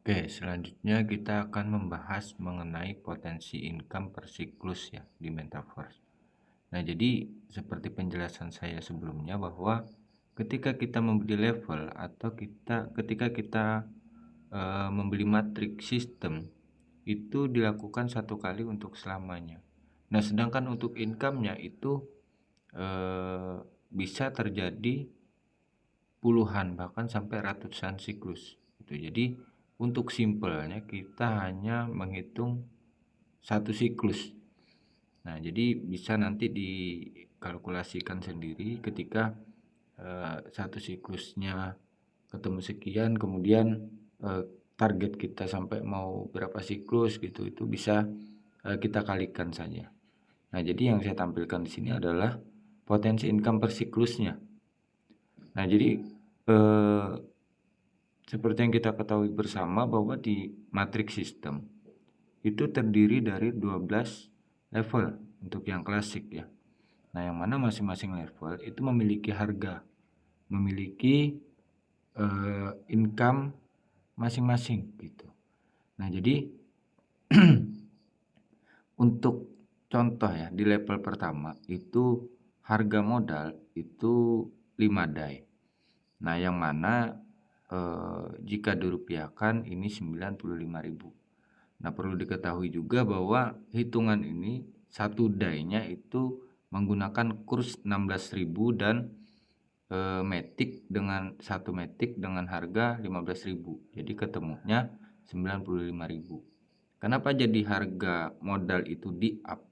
Oke, selanjutnya kita akan membahas mengenai potensi income per siklus ya di Metaverse. Nah, jadi seperti penjelasan saya sebelumnya bahwa ketika kita membeli level atau ketika kita membeli matrix sistem itu dilakukan satu kali untuk selamanya. Nah, sedangkan untuk income-nya itu bisa terjadi puluhan bahkan sampai ratusan siklus gitu. Jadi untuk simpelnya kita hanya menghitung satu siklus. Nah, jadi bisa nanti dikalkulasikan sendiri ketika satu siklusnya ketemu sekian, kemudian target kita sampai mau berapa siklus gitu, itu bisa kita kalikan saja. Nah, jadi yang saya tampilkan di sini adalah potensi income per siklusnya. Nah, jadi seperti yang kita ketahui bersama bahwa di matrix system itu terdiri dari 12 level untuk yang klasik ya. Nah, yang mana masing-masing level itu memiliki harga, memiliki income masing-masing gitu. Nah, jadi untuk contoh ya, di level pertama itu harga modal itu 5 DAI. Nah, yang mana jika dirupiahkan ini 95.000. Nah, perlu diketahui juga bahwa hitungan ini satu DAI-nya itu menggunakan kurs 16.000 dan matic dengan satu matic dengan harga 15.000. Jadi ketemunya 95.000. Kenapa jadi harga modal itu di up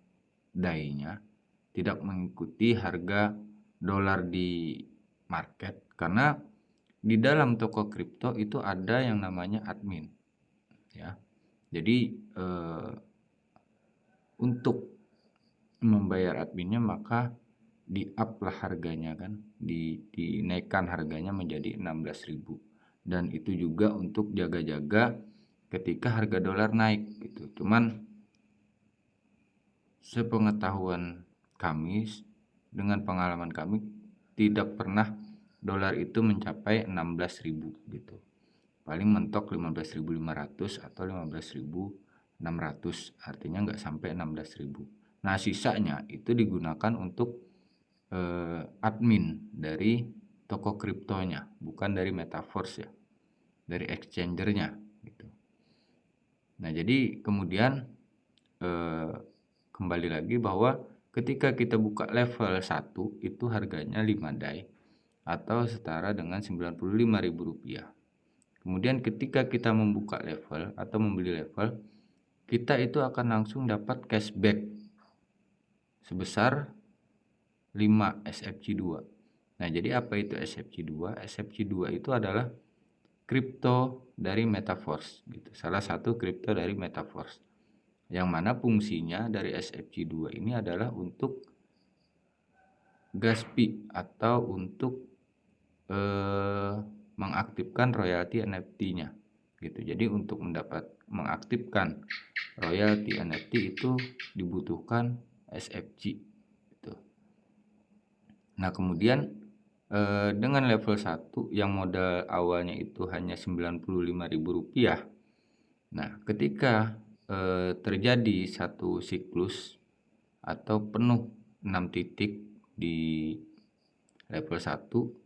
DAI-nya tidak mengikuti harga dolar di market? Karena di dalam toko kripto itu ada yang namanya admin ya. Jadi untuk membayar adminnya maka di up lah harganya kan, dinaikkan harganya menjadi 16.000. Dan itu juga untuk jaga-jaga ketika harga dolar naik gitu. Cuman sepengetahuan kami, dengan pengalaman kami, tidak pernah dolar itu mencapai 16.000 gitu. Paling mentok 15.500 atau 15.600, artinya nggak sampai 16.000. Nah, sisanya itu digunakan untuk admin dari toko kriptonya, bukan dari Metaverse ya, dari exchangernya gitu. Nah, jadi kemudian kembali lagi bahwa ketika kita buka level 1 itu harganya 5 DAI atau setara dengan Rp95.000. Kemudian ketika kita membuka level atau membeli level, kita itu akan langsung dapat cashback sebesar 5 SFC2. Nah, jadi apa itu SFC2? SFC2 itu adalah kripto dari Metaverse gitu. Salah satu kripto dari Metaverse. Yang mana fungsinya dari SFC2 ini adalah untuk gas fee atau untuk mengaktifkan royalti NFT-nya gitu. Jadi untuk mengaktifkan royalti NFT itu dibutuhkan SFC gitu. Nah, kemudian dengan level 1 yang modal awalnya itu hanya Rp95.000. Nah, ketika terjadi satu siklus atau penuh 6 titik di level 1,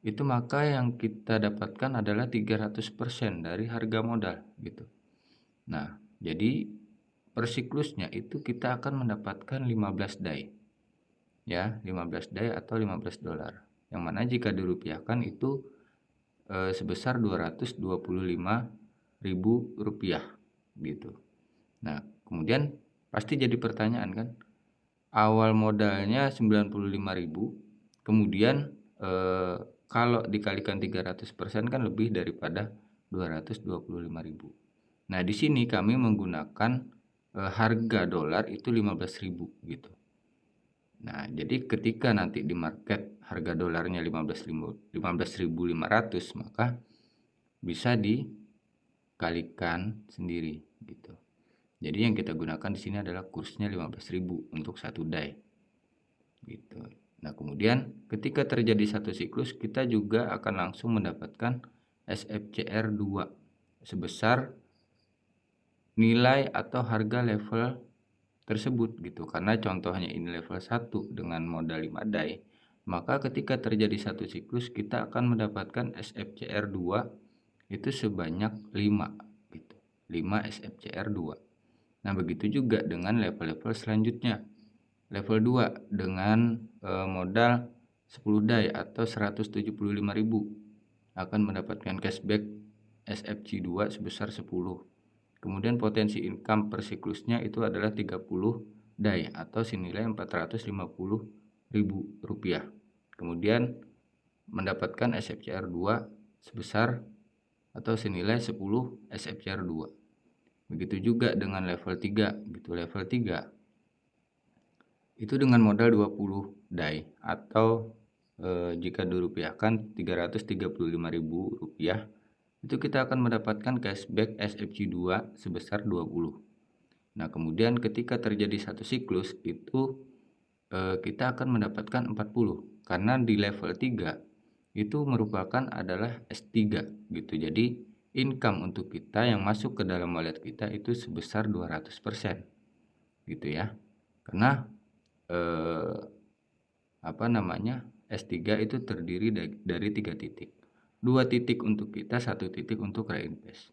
itu maka yang kita dapatkan adalah 300% dari harga modal gitu. Nah, jadi per siklusnya itu kita akan mendapatkan 15 DAI. Ya, 15 DAI atau 15 dolar. Yang mana jika dirupiahkan itu sebesar Rp225.000 gitu. Nah, kemudian pasti jadi pertanyaan kan, awal modalnya 95.000, kemudian kalau dikalikan 300% kan lebih daripada 225.000. Nah, di sini kami menggunakan harga dolar itu 15.000 gitu. Nah, jadi ketika nanti di market harga dolarnya 15.500, maka bisa dikalikan sendiri gitu. Jadi yang kita gunakan di sini adalah kursnya 15.000 untuk satu DAI gitu. Nah, kemudian ketika terjadi satu siklus kita juga akan langsung mendapatkan SFCR2 sebesar nilai atau harga level tersebut gitu. Karena contohnya ini level 1 dengan modal 5 die, maka ketika terjadi satu siklus kita akan mendapatkan SFCR2 itu sebanyak 5 gitu. 5 SFCR2. Nah, begitu juga dengan level-level selanjutnya. Level 2 dengan modal 10 die atau 175.000 akan mendapatkan cashback SFC2 sebesar 10. Kemudian potensi income per siklusnya itu adalah 30 die atau senilai Rp450.000. Kemudian mendapatkan SFCR2 sebesar atau senilai 10 SFCR2. Begitu juga dengan level 3 gitu. Level 3 itu dengan modal 20 die atau jika dirupiahkan Rp335.000, itu kita akan mendapatkan cashback SFC2 sebesar 20. Nah, kemudian ketika terjadi satu siklus itu kita akan mendapatkan 40 karena di level 3 itu merupakan adalah S3 gitu. Jadi income untuk kita yang masuk ke dalam wallet kita itu sebesar 200% gitu ya. Karena S3 itu terdiri dari 3 titik. 2 titik untuk kita, 1 titik untuk reinvest.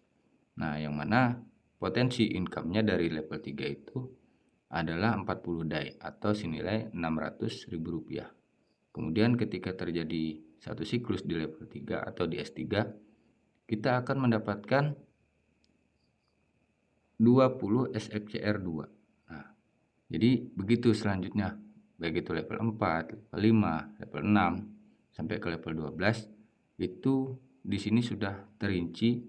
Nah, yang mana potensi income-nya dari level 3 itu adalah 40 die atau senilai Rp600.000. Kemudian ketika terjadi satu siklus di level 3 atau di S3, kita akan mendapatkan 20 SFCR2. Nah, jadi begitu selanjutnya, baik itu level 4, level 5, level 6 sampai ke level 12, itu di sini sudah terinci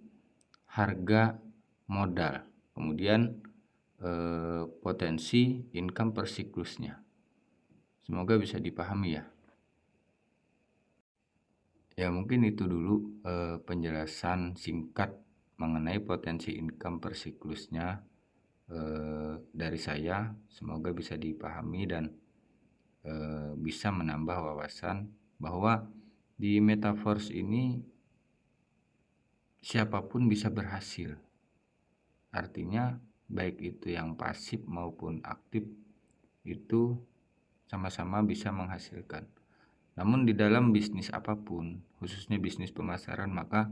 harga modal, kemudian potensi income per siklusnya. Semoga bisa dipahami ya. Ya, mungkin itu dulu penjelasan singkat mengenai potensi income per siklusnya dari saya. Semoga bisa dipahami dan bisa menambah wawasan bahwa di Metaverse ini siapapun bisa berhasil. Artinya baik itu yang pasif maupun aktif itu sama-sama bisa menghasilkan. Namun di dalam bisnis apapun, khususnya bisnis pemasaran, maka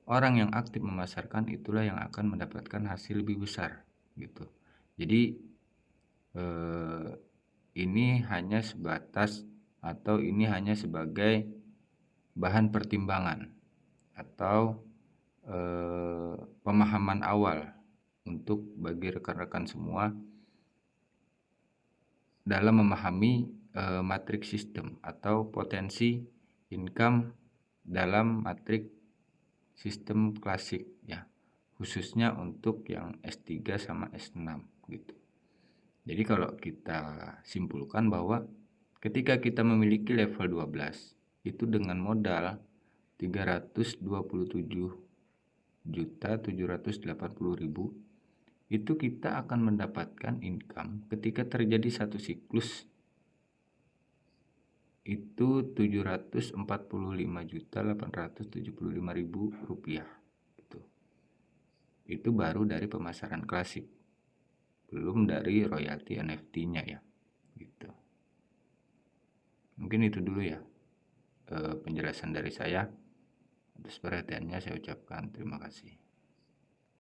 orang yang aktif memasarkan itulah yang akan mendapatkan hasil lebih besar gitu. Jadi ini hanya sebatas atau ini hanya sebagai bahan pertimbangan atau pemahaman awal untuk bagi rekan-rekan semua dalam memahami matriks sistem atau potensi income dalam matriks sistem klasik ya, khususnya untuk yang S3 sama S6 gitu. Jadi kalau kita simpulkan bahwa ketika kita memiliki level 12 itu dengan modal 327.780.000, itu kita akan mendapatkan income ketika terjadi satu siklus itu Rp745.875.000 gitu. Itu baru dari pemasaran klasik, belum dari royalti NFT-nya ya gitu. Mungkin itu dulu ya penjelasan dari saya. Atas perhatiannya saya ucapkan terima kasih.